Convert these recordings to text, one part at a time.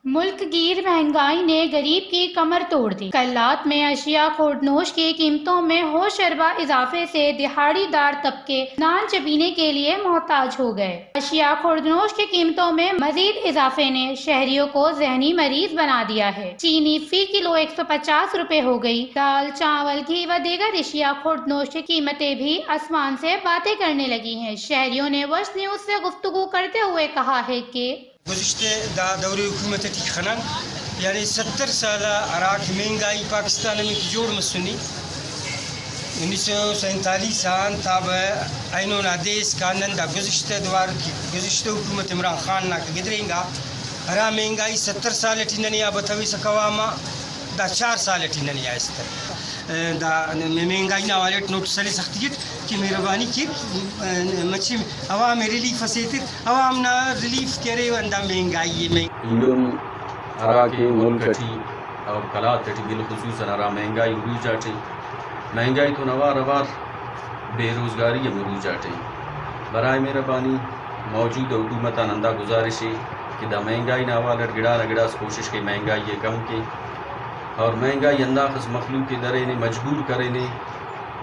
मुल्क गिर महंगाई ने गरीब की कमर तोड़ दी। कल्लात में अशिया खुर्दनोश की कीमतों में होशरबा इजाफे से दिहाड़ीदार तबके नान चबीने के लिए मोहताज हो गए। अशिया खुर्दनोश की कीमतों में मजीद इजाफे ने शहरियों को जहनी मरीज बना दिया है। चीनी फी किलो 150 रुपए हो गई। दाल, चावल, घी व दीगर अशिया खुर्दनोश की कीमतें भी आसमान से बातें करने लगी हैं। शहरियों ने वश न्यूज से गुफ्तगू करते हुए कहा है कि गुज़िश्ते दौरे हुकूमत खनन यानी 70 साल अराक महंगाई पाकिस्तान में जोड़ मसुनी 1947 आन ताब ऐनो नादेश कानन दा गुज़िश्ते द्वार की गुज़िश्ते हुकूमत इमरान खान ना गिदरेंगा अरा महंगाई 70 साल टिननिया बथवी सकवामा दा 4 साल टिननिया इस्तर दा महंगाई ना वाले नोट सली सख्तियत की मेहरबानी की मच्छी अवाम रिलीफ फसेतिर अवाम ना रिलीफ करे वंदा महंगाई में इंडोन अरा के मुल्कटी और कलातटी बिलखुसूस अरा महंगाई उरूज जाटे महंगाई तो नवार अवार बेरोज़गारी मरूज जाटे बराए मेहरबानी मौजूद हुकूमत नंदा गुजारिश है कि दा महंगाई ना वालट गिड़ा न गिड़ा कोशिश के महंगाई ये कम के और महंगाई अंदाज़ मखलूक के दरे ने मजबूर करे ने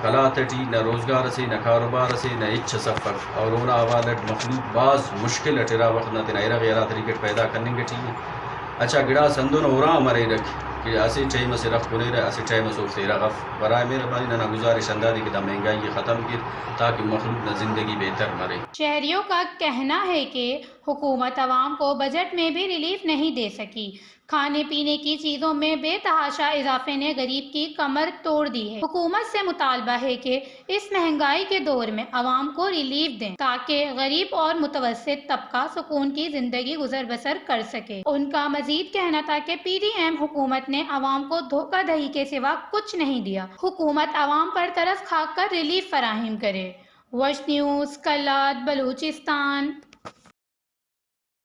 कला तटी न रोज़गार से न कारोबार से न इच्छ सफ़र और ओना वालट मखलूक बाज़ मुश्किल अटेरा वक्त न तेरा गैरा तरीके पैदा करने के ठीक अच्छा गिड़ा संदो न ओरा मरे रख कि ऐसे टाइम से रख बोले रहे ऐसे टाइम से तेरा गफ बराए मेहरबानी ना गुजारिश अंदाज़ी कि महंगाई ये ख़त्म की ताकि मखलूक न ज़िंदगी बेहतर मरे। शहरियों का कहना है कि हुकूमत अवाम को बजट में भी रिलीफ नहीं दे सकी। खाने पीने की चीजों में बेतहाशा इजाफे ने गरीब की कमर तोड़ दी है। हुकूमत से मुतालबा है कि इस महंगाई के दौर में अवाम को रिलीफ दें ताकि गरीब और मुतवस्सित तबका सुकून की जिंदगी गुजर बसर कर सके। उनका मजीद कहना था कि PDM हुकूमत ने अवाम को धोखाधड़ी के सिवा कुछ नहीं दिया। हुकूमत अवाम पर तरस खाकर रिलीफ फराहिम करे। वश न्यूज, कल्लात, बलूचिस्तान।